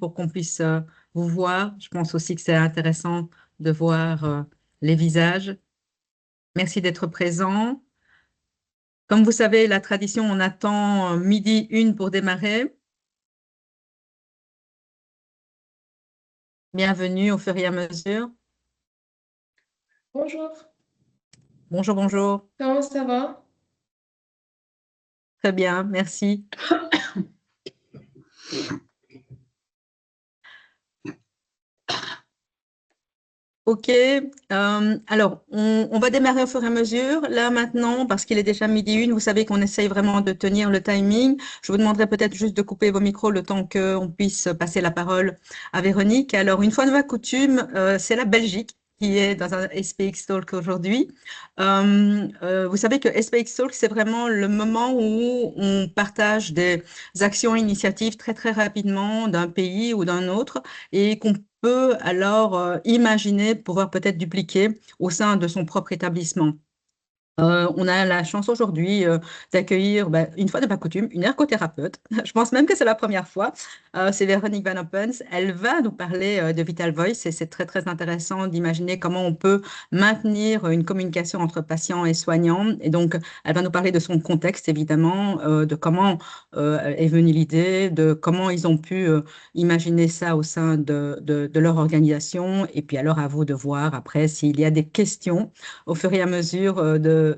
pour qu'on puisse vous voir. Je pense aussi que c'est intéressant de voir les visages. Merci d'être présent. Comme vous savez, la tradition, on attend midi une pour démarrer. Bienvenue au fur et à mesure. Bonjour, Bonjour, bonjour. comment ça va? Très bien, merci. OK. Alors, on va démarrer au fur et à mesure. Là, maintenant, parce qu'il est déjà midi une, vous savez qu'on essaye vraiment de tenir le timing. Je vous demanderai peut-être juste de couper vos micros le temps qu'on puisse passer la parole à Véronique. Alors, une fois de ma coutume, c'est la Belgique qui est dans un SPX Talk aujourd'hui. Vous savez que SPX Talk, c'est vraiment le moment où on partage des actions et initiatives très, très rapidement d'un pays ou d'un autre et qu'on peut alors imaginer pouvoir peut-être dupliquer au sein de son propre établissement. On a la chance aujourd'hui d'accueillir, une fois de pas coutume, une ergothérapeute. Je pense même que c'est la première fois. C'est Véronique Van Oppens. Elle va nous parler de Vital Voice et c'est très, très intéressant d'imaginer comment on peut maintenir une communication entre patients et soignants. Et donc, elle va nous parler de son contexte, évidemment, de comment est venue l'idée, de comment ils ont pu imaginer ça au sein de leur organisation. Et puis alors, à vous de voir après s'il y a des questions au fur et à mesure de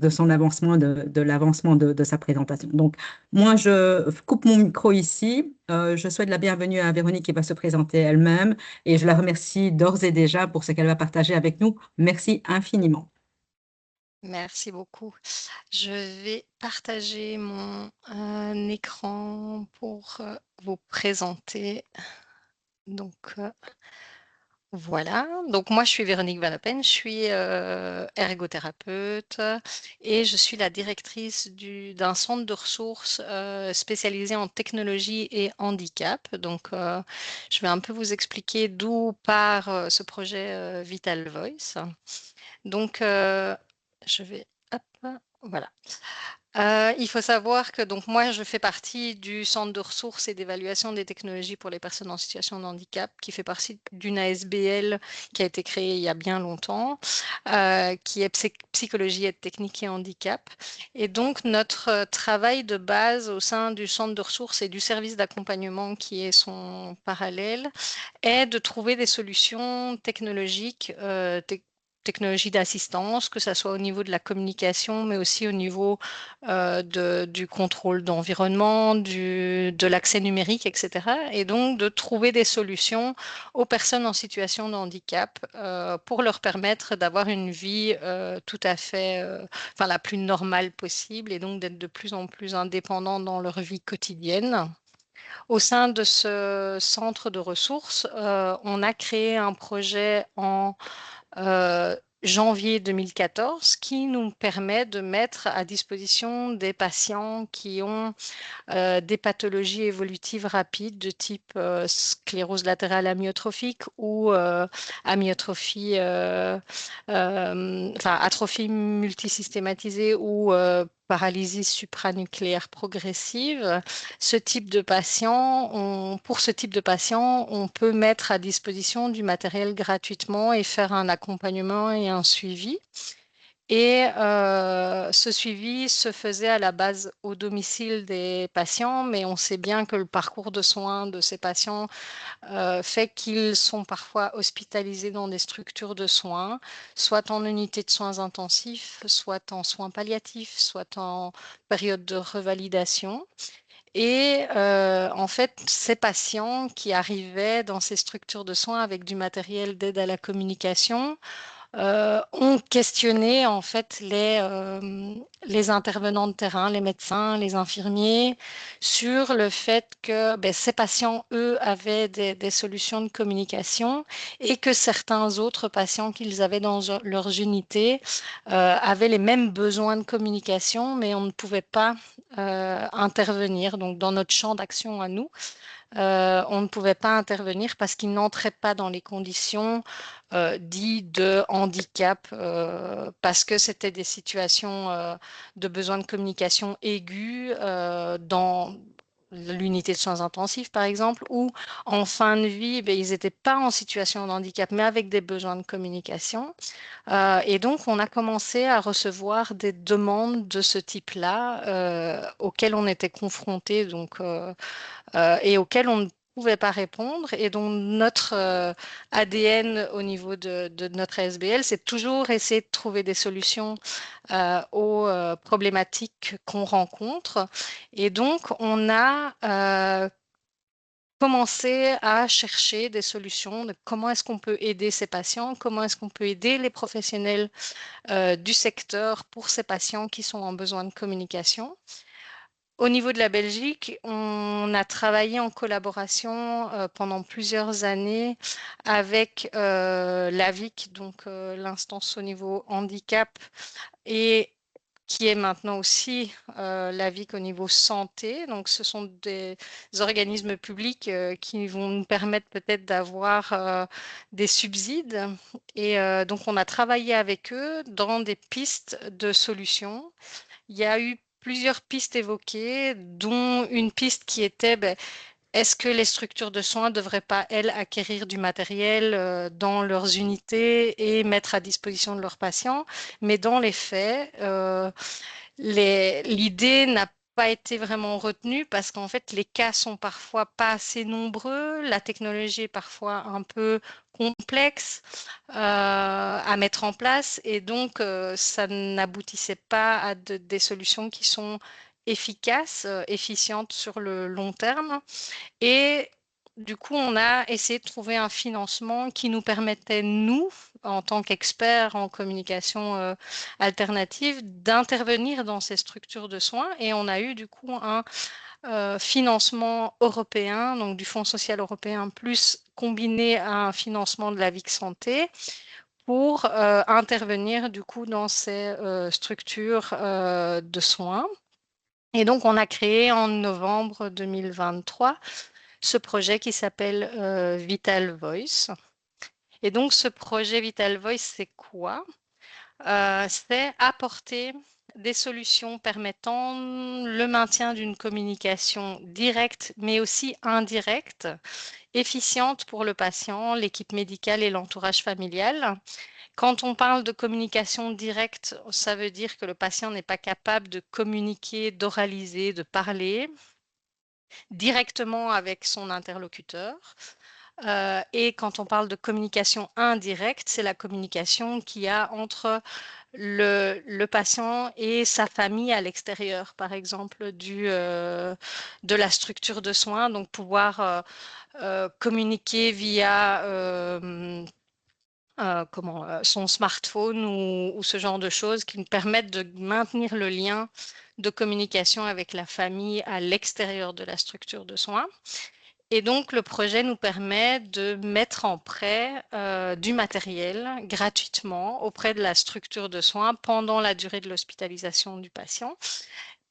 son avancement, de l'avancement de sa présentation. Donc, moi, je coupe mon micro ici. Je souhaite la bienvenue à Véronique qui va se présenter elle-même et je la remercie d'ores et déjà pour ce qu'elle va partager avec nous. Merci infiniment. Merci beaucoup. Je vais partager mon écran pour vous présenter. Donc, voilà. Donc, moi, je suis Véronique Van Oppen, je suis ergothérapeute et je suis la directrice d'un centre de ressources spécialisé en technologie et handicap. Donc, je vais un peu vous expliquer d'où part ce projet Vital Voice. Donc, je vais, hop, voilà. Il faut savoir que donc moi, je fais partie du centre de ressources et d'évaluation des technologies pour les personnes en situation de handicap, qui fait partie d'une ASBL qui a été créée il y a bien longtemps, qui est psychologie, aide technique et handicap. Et donc, notre travail de base au sein du centre de ressources et du service d'accompagnement qui est son parallèle est de trouver des solutions technologiques, technologies d'assistance, que ce soit au niveau de la communication, mais aussi au niveau du contrôle d'environnement, de l'accès numérique, etc. Et donc de trouver des solutions aux personnes en situation de handicap pour leur permettre d'avoir une vie tout à fait, enfin la plus normale possible et donc d'être de plus en plus indépendants dans leur vie quotidienne. Au sein de ce centre de ressources, on a créé un projet en janvier 2014 qui nous permet de mettre à disposition des patients qui ont des pathologies évolutives rapides de type sclérose latérale amyotrophique ou amyotrophie, enfin atrophie multisystématisée ou paralysie supranucléaire progressive. Ce type de patient, pour ce type de patient, on peut mettre à disposition du matériel gratuitement et faire un accompagnement et un suivi. Et ce suivi se faisait à la base au domicile des patients, mais on sait bien que le parcours de soins de ces patients fait qu'ils sont parfois hospitalisés dans des structures de soins, soit en unité de soins intensifs, soit en soins palliatifs, soit en période de revalidation. Et en fait, ces patients qui arrivaient dans ces structures de soins avec du matériel d'aide à la communication, ont questionné en fait les intervenants de terrain, les médecins, les infirmiers, sur le fait que ces patients, eux, avaient des solutions de communication et que certains autres patients qu'ils avaient dans leurs unités avaient les mêmes besoins de communication, mais on ne pouvait pas intervenir. Donc, dans notre champ d'action à nous, on ne pouvait pas intervenir parce qu'ils n'entraient pas dans les conditions dites de handicap, parce que c'était des situations de besoin de communication aiguë l'unité de soins intensifs, par exemple, ou en fin de vie, ben, ils n'étaient pas en situation de handicap, mais avec des besoins de communication. Et donc, on a commencé à recevoir des demandes de ce type-là, auxquelles on était confrontés, donc, et auxquelles on ne pouvait pas répondre. Et donc, notre ADN au niveau de notre ASBL, c'est toujours essayer de trouver des solutions aux problématiques qu'on rencontre. Et donc, on a commencé à chercher des solutions de comment est-ce qu'on peut aider ces patients, comment est-ce qu'on peut aider les professionnels du secteur pour ces patients qui sont en besoin de communication. Au niveau de la Belgique, on a travaillé en collaboration pendant plusieurs années avec l'AVIC, donc l'instance au niveau handicap, et qui est maintenant aussi l'AVIC au niveau santé. Donc, ce sont des organismes publics qui vont nous permettre peut-être d'avoir des subsides. Et donc, on a travaillé avec eux dans des pistes de solutions. Il y a eu plusieurs pistes évoquées, dont une piste qui était, ben, est-ce que les structures de soins ne devraient pas, elles, acquérir du matériel dans leurs unités et mettre à disposition de leurs patients? Mais dans les faits, l'idée n'a pas été vraiment retenue parce qu'en fait, les cas sont parfois pas assez nombreux, la technologie est parfois un peu complexe à mettre en place et donc ça n'aboutissait pas à des solutions qui sont efficaces, efficientes sur le long terme. Et du coup, on a essayé de trouver un financement qui nous permettait, nous, en tant qu'experts en communication alternative, d'intervenir dans ces structures de soins. Et on a eu du coup un financement européen, donc du Fonds social européen, plus combiné à un financement de la VIC Santé pour intervenir du coup dans ces structures de soins. Et donc, on a créé en novembre 2023 ce projet qui s'appelle Vital Voice. Et donc, ce projet Vital Voice, c'est quoi? C'est apporter des solutions permettant le maintien d'une communication directe, mais aussi indirecte, efficiente pour le patient, l'équipe médicale et l'entourage familial. Quand on parle de communication directe, ça veut dire que le patient n'est pas capable de communiquer, d'oraliser, de parler directement avec son interlocuteur. Et quand on parle de communication indirecte, c'est la communication qu'il y a entre le patient et sa famille à l'extérieur, par exemple, de la structure de soins. Donc, pouvoir communiquer via son smartphone ou ce genre de choses qui nous permettent de maintenir le lien de communication avec la famille à l'extérieur de la structure de soins. Et donc, le projet nous permet de mettre en prêt du matériel gratuitement auprès de la structure de soins pendant la durée de l'hospitalisation du patient,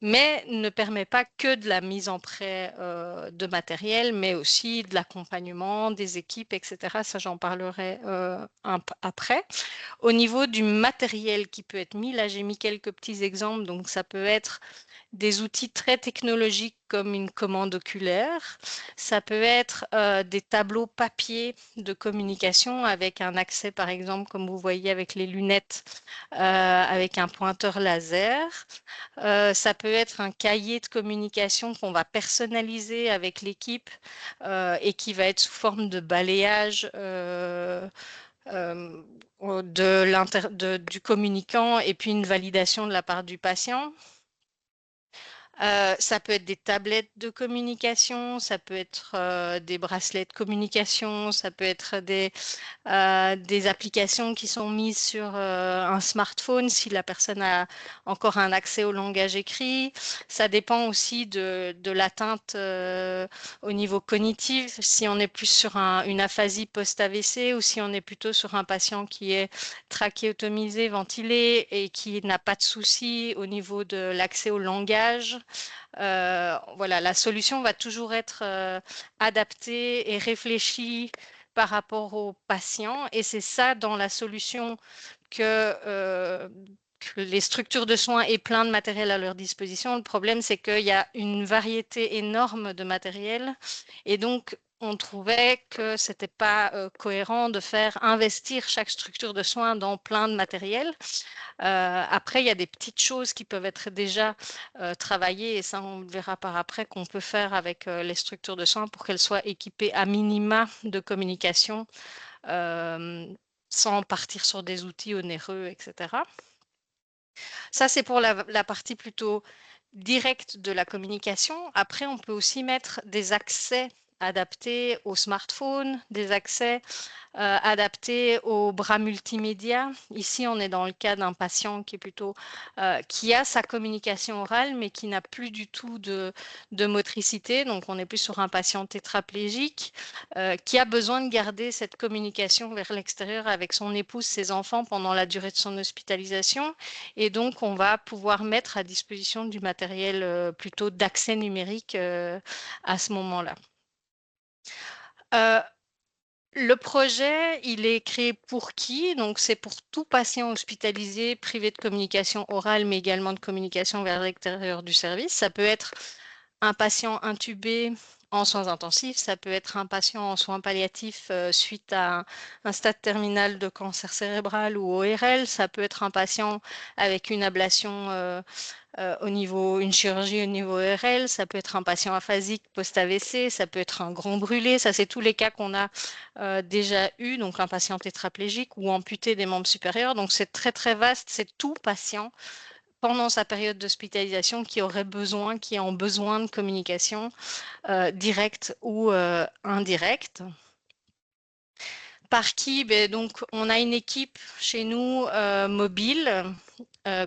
mais ne permet pas que de la mise en prêt de matériel, mais aussi de l'accompagnement des équipes, etc. Ça, j'en parlerai après. Au niveau du matériel qui peut être mis, là, j'ai mis quelques petits exemples. Donc, ça peut être des outils très technologiques comme une commande oculaire. Ça peut être des tableaux papier de communication avec un accès, par exemple, comme vous voyez avec les lunettes, avec un pointeur laser. Ça peut être un cahier de communication qu'on va personnaliser avec l'équipe et qui va être sous forme de balayage du communicant et puis une validation de la part du patient. Ça peut être des tablettes de communication, ça peut être des bracelets de communication, ça peut être des applications qui sont mises sur un smartphone si la personne a encore un accès au langage écrit. Ça dépend aussi de l'atteinte au niveau cognitif, si on est plus sur une aphasie post-AVC ou si on est plutôt sur un patient qui est trachéotomisé, ventilé et qui n'a pas de souci au niveau de l'accès au langage. Voilà, la solution va toujours être adaptée et réfléchie par rapport aux patients. Et c'est ça dans la solution que les structures de soins aient plein de matériel à leur disposition. Le problème, c'est qu'il y a une variété énorme de matériel et donc on trouvait que c'était pas cohérent de faire investir chaque structure de soins dans plein de matériel. Après, il y a des petites choses qui peuvent être déjà travaillées et ça, on le verra par après qu'on peut faire avec les structures de soins pour qu'elles soient équipées à minima de communication sans partir sur des outils onéreux, etc. Ça, c'est pour la partie plutôt directe de la communication. Après, on peut aussi mettre des accès adaptés au smartphone, des accès adaptés aux bras multimédia. Ici, on est dans le cas d'un patient qui est plutôt qui a sa communication orale, mais qui n'a plus du tout de motricité. Donc, on est plus sur un patient tétraplégique qui a besoin de garder cette communication vers l'extérieur avec son épouse, ses enfants pendant la durée de son hospitalisation. Et donc, on va pouvoir mettre à disposition du matériel plutôt d'accès numérique à ce moment-là. Le projet, il est créé pour qui? Donc, c'est pour tout patient hospitalisé, privé de communication orale, mais également de communication vers l'extérieur du service. Ça peut être un patient intubé en soins intensifs, ça peut être un patient en soins palliatifs suite à un stade terminal de cancer cérébral ou ORL, ça peut être un patient avec une ablation une chirurgie au niveau ORL, ça peut être un patient aphasique post-AVC, ça peut être un grand brûlé, ça c'est tous les cas qu'on a déjà eu, donc un patient tétraplégique ou amputé des membres supérieurs, donc c'est très très vaste, c'est tout patient pendant sa période d'hospitalisation qui aurait besoin, qui est en besoin de communication directe ou indirecte. Par qui? Donc, on a une équipe chez nous mobile,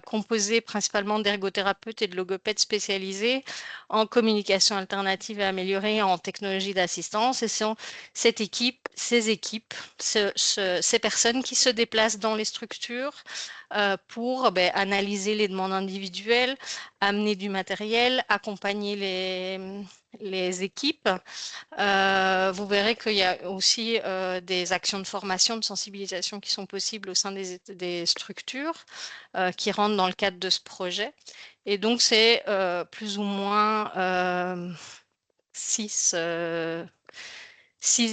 composée principalement d'ergothérapeutes et de logopèdes spécialisés en communication alternative et améliorée en technologie d'assistance. Et sont cette équipe, ces équipes, ces personnes qui se déplacent dans les structures pour analyser les demandes individuelles, amener du matériel, accompagner les équipes. Vous verrez qu'il y a aussi des actions de formation, de sensibilisation qui sont possibles au sein des structures qui rentrent dans le cadre de ce projet. Et donc, c'est plus ou moins 6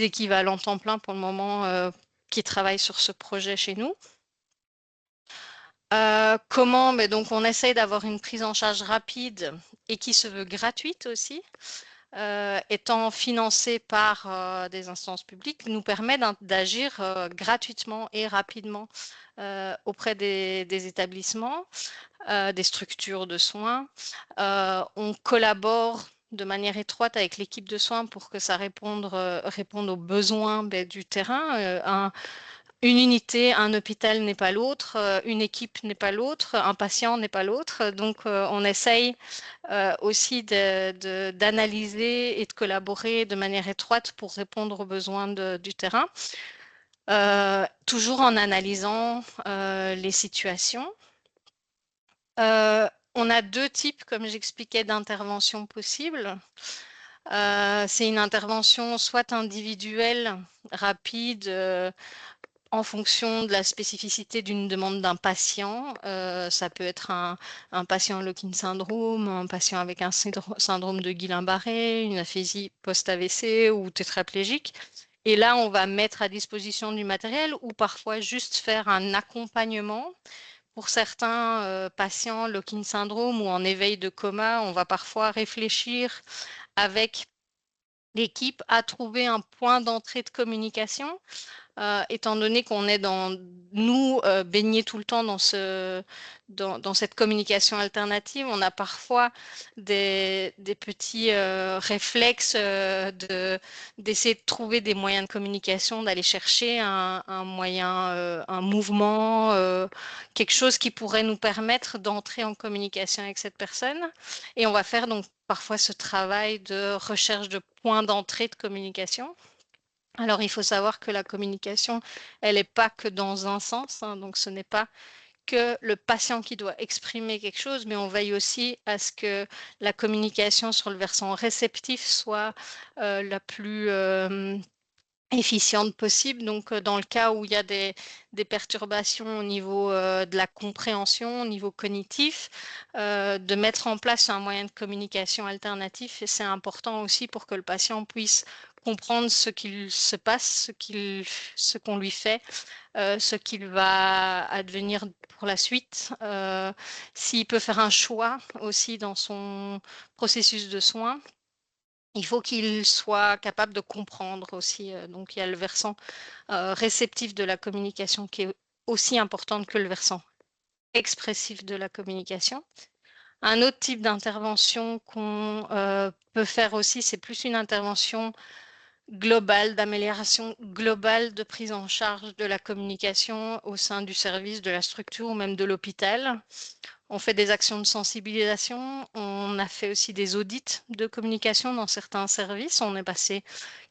équivalents temps plein pour le moment qui travaillent sur ce projet chez nous. Comment? Donc, on essaye d'avoir une prise en charge rapide et qui se veut gratuite aussi. Étant financé par des instances publiques, nous permet d'agir gratuitement et rapidement auprès des établissements, des structures de soins. On collabore de manière étroite avec l'équipe de soins pour que ça réponde aux besoins du terrain. Une unité, un hôpital n'est pas l'autre, une équipe n'est pas l'autre, un patient n'est pas l'autre. Donc, on essaye aussi d'analyser et de collaborer de manière étroite pour répondre aux besoins du terrain, toujours en analysant les situations. On a deux types, comme j'expliquais, d'interventions possibles. C'est une intervention soit individuelle, rapide, en fonction de la spécificité d'une demande d'un patient. Ça peut être un patient Lockheed syndrome, un patient avec un syndrome de Guillain-Barré, une aphasie post-AVC ou tétraplégique. Et là, on va mettre à disposition du matériel ou parfois juste faire un accompagnement. Pour certains patients Lockheed syndrome ou en éveil de coma, on va parfois réfléchir avec l'équipe à trouver un point d'entrée de communication. Étant donné qu'on est baignés tout le temps dans cette communication alternative, on a parfois des petits réflexes d'essayer de trouver des moyens de communication, d'aller chercher un moyen, un mouvement, quelque chose qui pourrait nous permettre d'entrer en communication avec cette personne. Et on va faire donc parfois ce travail de recherche de points d'entrée de communication. Alors, il faut savoir que la communication, elle n'est pas que dans un sens, hein, donc ce n'est pas que le patient qui doit exprimer quelque chose, mais on veille aussi à ce que la communication sur le versant réceptif soit la plus efficiente possible. Donc, dans le cas où il y a des perturbations au niveau de la compréhension, au niveau cognitif, de mettre en place un moyen de communication alternatif. Et c'est important aussi pour que le patient puisse comprendre ce qu'il se passe, ce qu'on lui fait, ce qu'il va advenir pour la suite. S'il peut faire un choix aussi dans son processus de soins, il faut qu'il soit capable de comprendre aussi. Donc, il y a le versant réceptif de la communication qui est aussi importante que le versant expressif de la communication. Un autre type d'intervention qu'on peut faire aussi, c'est plus une intervention globale, d'amélioration globale de prise en charge de la communication au sein du service, de la structure ou même de l'hôpital. On fait des actions de sensibilisation, on a fait aussi des audits de communication dans certains services. On est passé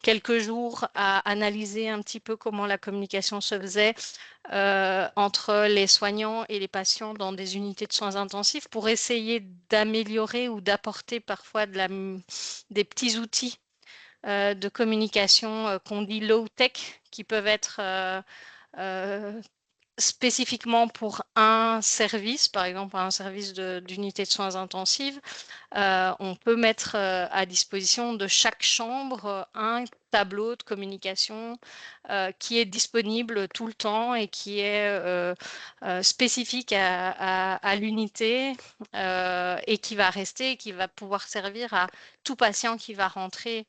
quelques jours à analyser un petit peu comment la communication se faisait entre les soignants et les patients dans des unités de soins intensifs pour essayer d'améliorer ou d'apporter parfois des petits outils de communication qu'on dit low-tech, qui peuvent être spécifiquement pour un service, par exemple un service d'unité de soins intensives. On peut mettre à disposition de chaque chambre un tableau de communication qui est disponible tout le temps et qui est spécifique à l'unité et qui va rester et qui va pouvoir servir à tout patient qui va rentrer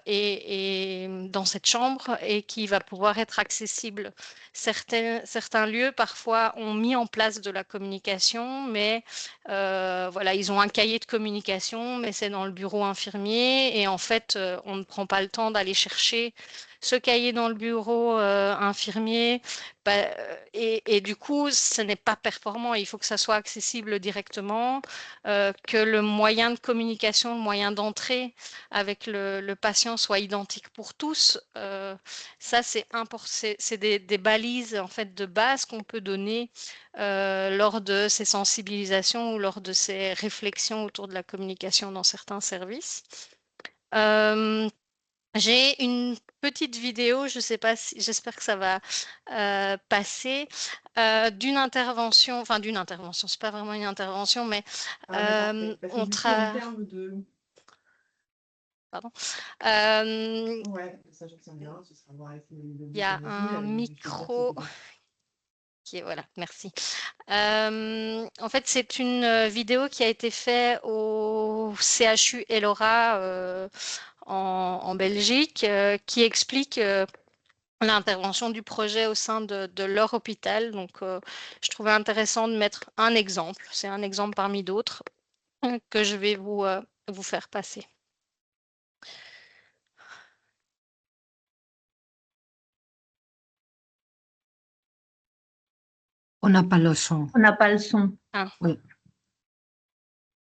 et dans cette chambre et qui va pouvoir être accessible. Certains lieux parfois ont mis en place de la communication, mais voilà, ils ont un cahier de communication, mais c'est dans le bureau infirmier et en fait, on ne prend pas le temps d'aller chercher ce cahier dans le bureau infirmier. Et du coup, ce n'est pas performant. Il faut que ça soit accessible directement, que le moyen de communication, le moyen d'entrée avec le patient soit identique pour tous. Ça, c'est important. C'est des balises en fait de base qu'on peut donner lors de ces sensibilisations ou lors de ces réflexions autour de la communication dans certains services. J'ai une petite vidéo, je ne sais pas si, j'espère que ça va passer, d'une intervention, c'est pas vraiment une intervention, mais on travaille. Pardon. Il y a un micro qui est, voilà, merci. En fait, c'est une vidéo qui a été faite au CHU Elora en Belgique, qui explique l'intervention du projet au sein de leur hôpital. Donc, je trouvais intéressant de mettre un exemple. C'est un exemple parmi d'autres que je vais vous faire passer. On n'a pas le son. On n'a pas le son. Ah. Oui.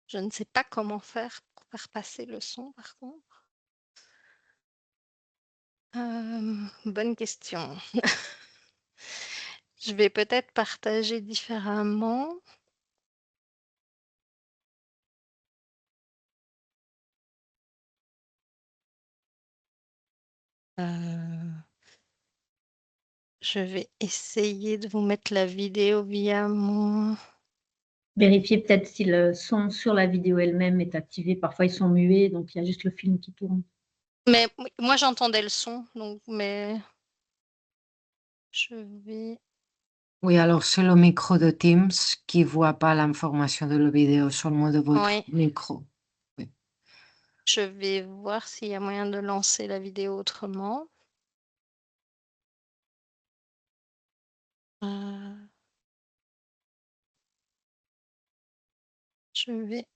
Je ne sais pas comment faire pour faire passer le son, par contre. Bonne question. Je vais peut-être partager différemment. Je vais essayer de vous mettre la vidéo via mon... Vérifiez peut-être si le son sur la vidéo elle-même est activé. Parfois, ils sont muets, donc il y a juste le film qui tourne. Mais moi, j'entendais le son, donc, mais je vais... Oui, alors c'est le micro de Teams qui ne voit pas l'information de la vidéo, seulement de votre Oui. micro. Oui. Je vais voir s'il y a moyen de lancer la vidéo autrement. Je vais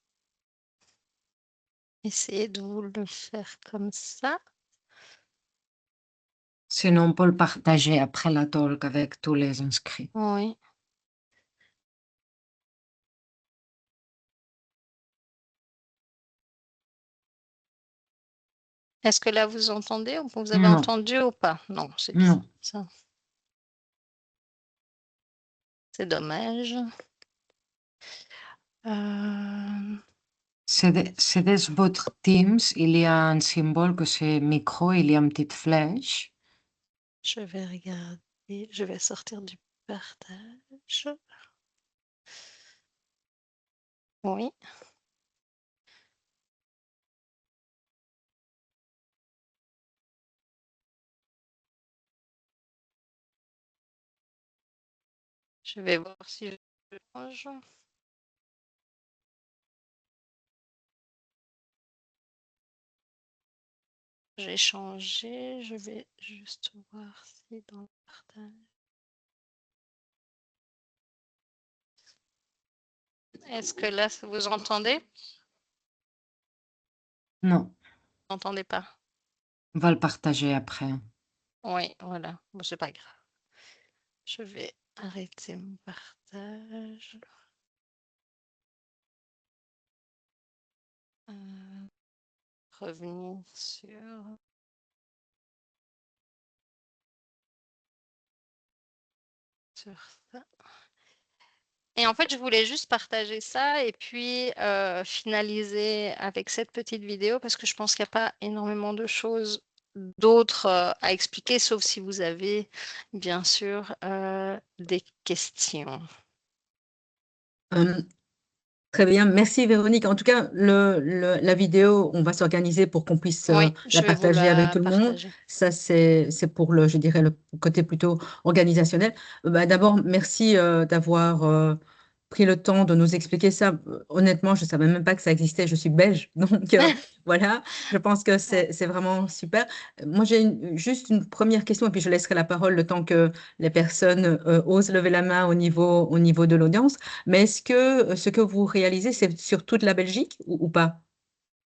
essayer de vous le faire comme ça. Sinon, on peut le partager après la talk avec tous les inscrits. Oui. Est-ce que là, vous entendez ou vous avez Non. entendu ou pas? Non, c'est Non. ça. C'est dommage. C'est dans votre Teams, il y a un symbole que c'est micro, il y a une petite flèche. Je vais regarder, je vais sortir du partage. Oui. Je vais voir si je change. J'ai changé, je vais juste voir si dans le partage. Est-ce que là, vous entendez? Non, Vous n'entendez pas? on va le partager après. Oui, voilà. Bon, c'est pas grave. Je vais arrêter mon partage. Revenir sur ça. Et en fait, je voulais juste partager ça et puis finaliser avec cette petite vidéo parce que je pense qu'il n'y a pas énormément de choses d'autres à expliquer, sauf si vous avez bien sûr des questions. Euh, Très bien, merci Véronique. En tout cas, la vidéo, on va s'organiser pour qu'on puisse Oui, la je vais vous partager avec la tout le monde. partager. Ça, c'est pour je dirais, le côté plutôt organisationnel. D'abord, merci d'avoir pris le temps de nous expliquer ça. Honnêtement, je ne savais même pas que ça existait. Je suis belge, donc voilà. Je pense que c'est vraiment super. Moi, j'ai juste une première question et puis je laisserai la parole le temps que les personnes osent lever la main au niveau de l'audience. Mais est-ce que ce que vous réalisez, c'est sur toute la Belgique ou pas?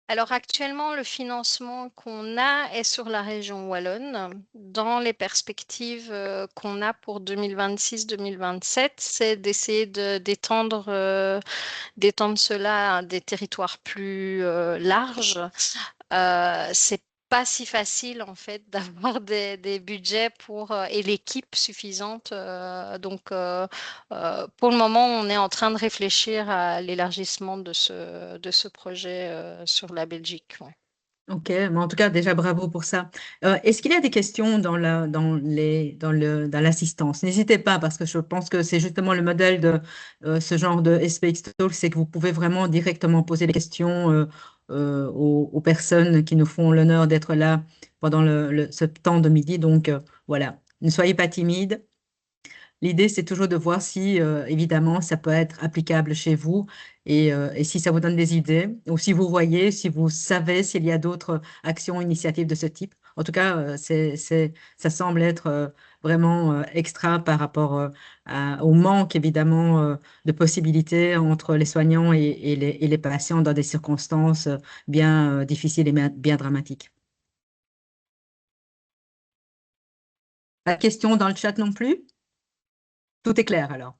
Alors actuellement, le financement qu'on a est sur la région wallonne. Dans les perspectives qu'on a pour 2026-2027, c'est d'essayer d'étendre cela à des territoires plus larges. C'est pas si facile en fait d'avoir des budgets pour et l'équipe suffisante. Donc pour le moment, on est en train de réfléchir à l'élargissement de ce projet sur la Belgique. Ouais. Ok, mais en tout cas, déjà bravo pour ça. Est-ce qu'il y a des questions dans l'assistance? N'hésitez pas, parce que je pense que c'est justement le modèle de ce genre de SPX Talk, c'est que vous pouvez vraiment directement poser des questions aux personnes qui nous font l'honneur d'être là pendant ce temps de midi. Donc voilà, ne soyez pas timides. L'idée, c'est toujours de voir si, évidemment, ça peut être applicable chez vous et si ça vous donne des idées, ou si vous voyez, si vous savez s'il y a d'autres actions, initiatives de ce type. En tout cas, ça semble être vraiment extra par rapport au manque, évidemment, de possibilités entre les soignants et les patients dans des circonstances bien difficiles et bien dramatiques. Pas de questions dans le chat non plus? Tout est clair alors.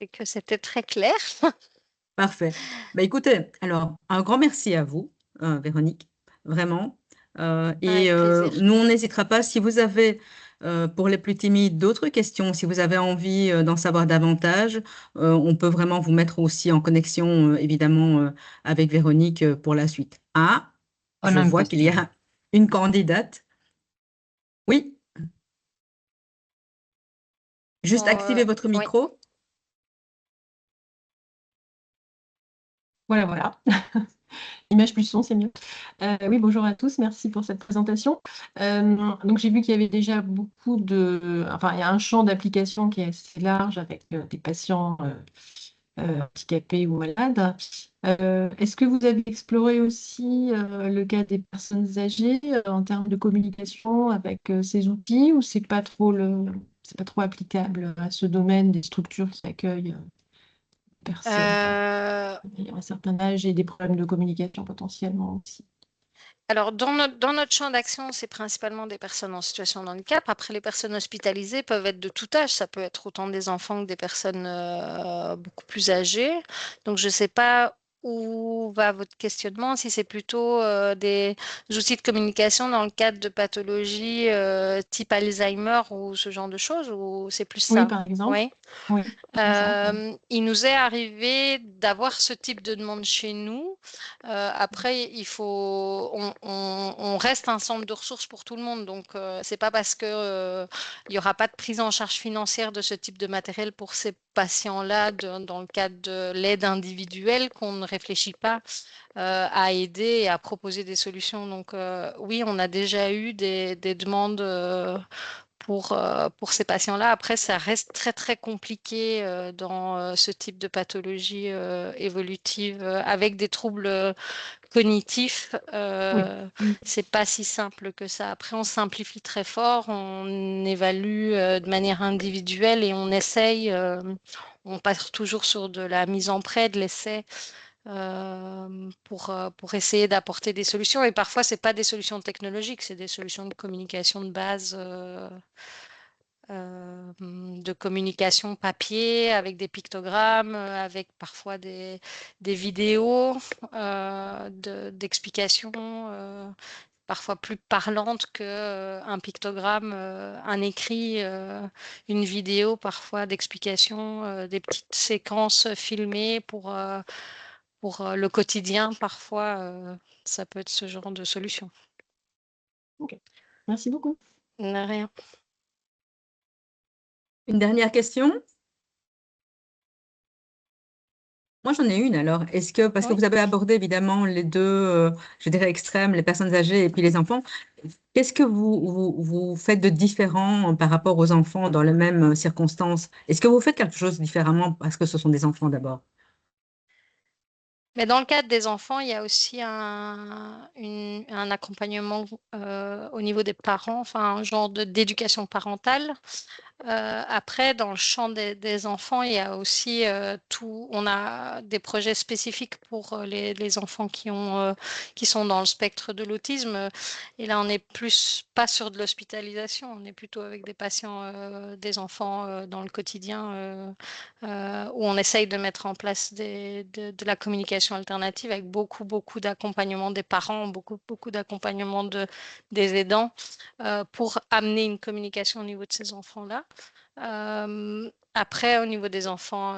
Et que c'était très clair. Parfait. Écoutez, alors, un grand merci à vous, Véronique, vraiment. Avec plaisir. Nous, on n'hésitera pas, si vous avez, pour les plus timides, d'autres questions, si vous avez envie d'en savoir davantage, on peut vraiment vous mettre aussi en connexion, évidemment, avec Véronique pour la suite. Ah, On je a une vois qu'il y question. a une candidate. Oui, juste activez votre Oui. micro. Voilà, voilà. Image plus son, c'est mieux. Oui, bonjour à tous, merci pour cette présentation. Donc j'ai vu qu'il y avait déjà beaucoup enfin, il y a un champ d'application qui est assez large avec des patients handicapés ou malades. Est-ce que vous avez exploré aussi le cas des personnes âgées en termes de communication avec ces outils ou c'est pas trop applicable à ce domaine des structures qui accueillent personnes Euh, ayant un certain âge et des problèmes de communication potentiellement aussi? Alors, dans notre champ d'action, c'est principalement des personnes en situation de handicap. Après, les personnes hospitalisées peuvent être de tout âge. Ça peut être autant des enfants que des personnes beaucoup plus âgées. Donc, je ne sais pas où va votre questionnement? Si c'est plutôt des outils de communication dans le cadre de pathologies type Alzheimer ou ce genre de choses, ou c'est plus Oui, ça? par exemple. Oui. Oui, c'est ça. Ouais. Il nous est arrivé d'avoir ce type de demande chez nous. Après, on reste un centre de ressources pour tout le monde. Donc, c'est pas parce que il y aura pas de prise en charge financière de ce type de matériel pour ces patients-là dans le cadre de l'aide individuelle qu'on ne réfléchit pas à aider et à proposer des solutions. Donc, oui, on a déjà eu des demandes pour ces patients-là. Après, ça reste très, très compliqué dans ce type de pathologie évolutive avec des troubles cognitifs. Oui. C'est pas si simple que ça. Après, on simplifie très fort, on évalue de manière individuelle et on essaye, on passe toujours sur de la mise en prêt, de l'essai pour essayer d'apporter des solutions. Et parfois, c'est pas des solutions technologiques, c'est des solutions de communication de base, de communication papier avec des pictogrammes, avec parfois des vidéos d'explications, parfois plus parlantes qu'un pictogramme, un écrit, une vidéo, parfois d'explications, des petites séquences filmées pour le quotidien. Parfois, ça peut être ce genre de solution. Ok. Merci beaucoup. De rien. Une dernière question? Moi, j'en ai une alors. Est-ce que, parce que Oui. vous avez abordé évidemment les deux, je dirais extrêmes, les personnes âgées et puis les enfants, qu'est-ce que vous faites de différent par rapport aux enfants dans les mêmes circonstances? Est-ce que vous faites quelque chose différemment parce que ce sont des enfants d'abord? Mais dans le cadre des enfants, il y a aussi un accompagnement au niveau des parents, enfin un genre d'éducation parentale. Après, dans le champ des enfants, il y a aussi on a des projets spécifiques pour les enfants qui sont dans le spectre de l'autisme. Et là, on n'est plus pas sur de l'hospitalisation, on est plutôt avec des patients, des enfants dans le quotidien, où on essaye de mettre en place de la communication alternative avec beaucoup, beaucoup d'accompagnement des parents, beaucoup, beaucoup d'accompagnement des aidants pour amener une communication au niveau de ces enfants-là. Après, au niveau des enfants,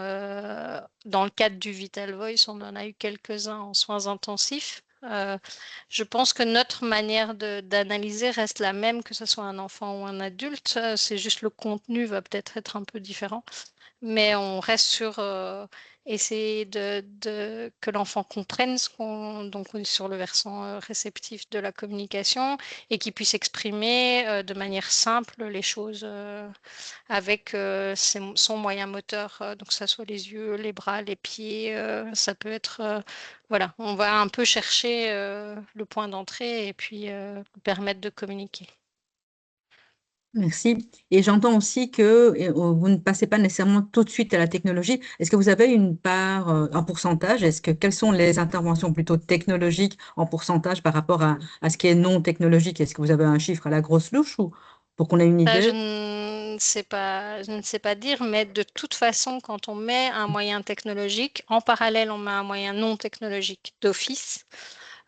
dans le cadre du Vital Voice, on en a eu quelques-uns en soins intensifs. Je pense que notre manière d'analyser reste la même, que ce soit un enfant ou un adulte. C'est juste le contenu va peut-être être un peu différent. Mais on reste sur essayer que l'enfant comprenne donc on est sur le versant réceptif de la communication et qu'il puisse exprimer de manière simple les choses avec son moyen moteur, donc que ça soit les yeux, les bras, les pieds, ça peut être, voilà, on va un peu chercher le point d'entrée et puis permettre de communiquer. Merci. Et j'entends aussi que vous ne passez pas nécessairement tout de suite à la technologie. Est-ce que vous avez une part, un pourcentage? Quelles sont les interventions plutôt technologiques en pourcentage par rapport à ce qui est non technologique? Est-ce que vous avez un chiffre à la grosse louche ou pour qu'on ait une Ça, idée? je ne sais pas dire, mais de toute façon, quand on met un moyen technologique, en parallèle, on met un moyen non technologique d'office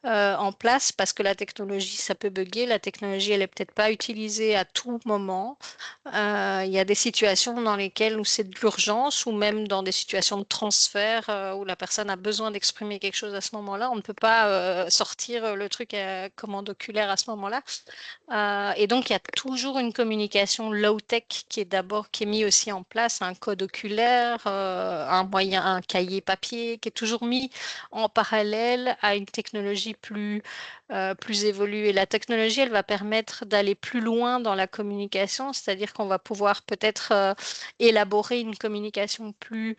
en place parce que la technologie, ça peut bugger. La technologie, elle est peut-être pas utilisée à tout moment. Il y a des situations dans lesquelles où c'est de l'urgence ou même dans des situations de transfert où la personne a besoin d'exprimer quelque chose à ce moment-là. On ne peut pas sortir le truc à commande oculaire à ce moment-là. Et donc, il y a toujours une communication low-tech qui est mis aussi en place, un code oculaire, un cahier papier qui est toujours mis en parallèle à une technologie plus évoluée. La technologie, elle va permettre d'aller plus loin dans la communication, c'est-à-dire qu'on va pouvoir peut-être élaborer une communication plus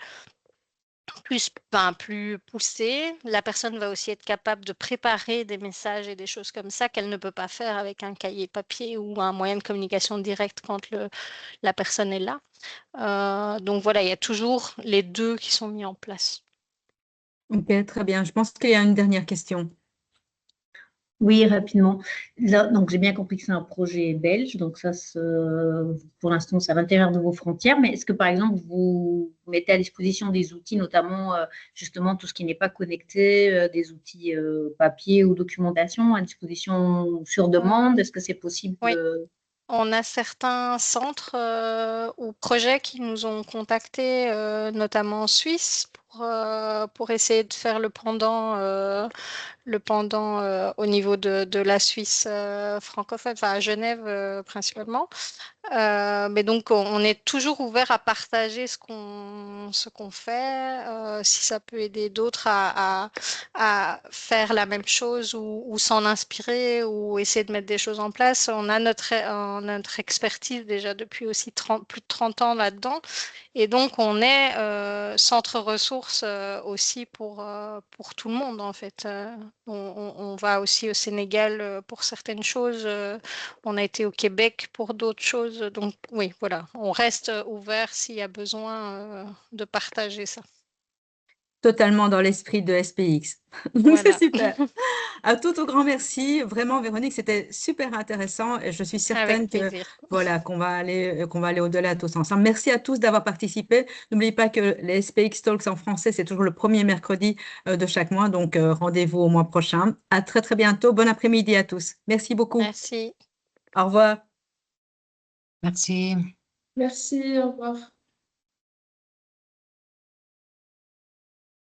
poussée. La personne va aussi être capable de préparer des messages et des choses comme ça qu'elle ne peut pas faire avec un cahier papier ou un moyen de communication direct quand la personne est là. Donc voilà, il y a toujours les deux qui sont mis en place. Ok, très bien. Je pense qu'il y a une dernière question. Oui, rapidement. Là, donc, j'ai bien compris que c'est un projet belge, donc ça, pour l'instant, c'est à l'intérieur de vos frontières. Mais est-ce que, par exemple, vous mettez à disposition des outils, notamment justement tout ce qui n'est pas connecté, des outils papier ou documentation à disposition sur demande? Est-ce que c'est possible Oui. On a certains centres ou projets qui nous ont contactés, notamment en Suisse, pour essayer de faire le pendant au niveau de la Suisse francophone, enfin à Genève principalement. Mais donc, on est toujours ouvert à partager ce qu'on fait, si ça peut aider d'autres à faire la même chose ou s'en inspirer ou essayer de mettre des choses en place. On a notre expertise déjà depuis aussi plus de 30 ans là-dedans. Et donc, on est centre ressources aussi pour tout le monde, en fait. On va aussi au Sénégal pour certaines choses. On a été au Québec pour d'autres choses. Donc, oui, voilà. On reste ouvert s'il y a besoin de partager ça. Totalement dans l'esprit de SPX. Donc, c'est Voilà. super. Un tout au grand merci. Vraiment, Véronique, c'était super intéressant et je suis certaine Avec que plaisir. voilà, qu'on va aller au-delà tous ensemble. Merci à tous d'avoir participé. N'oubliez pas que les SPX Talks en français, c'est toujours le premier mercredi de chaque mois. Donc, rendez-vous au mois prochain. À très, très bientôt. Bon après-midi à tous. Merci beaucoup. Merci. Au revoir. Merci. Merci, au revoir.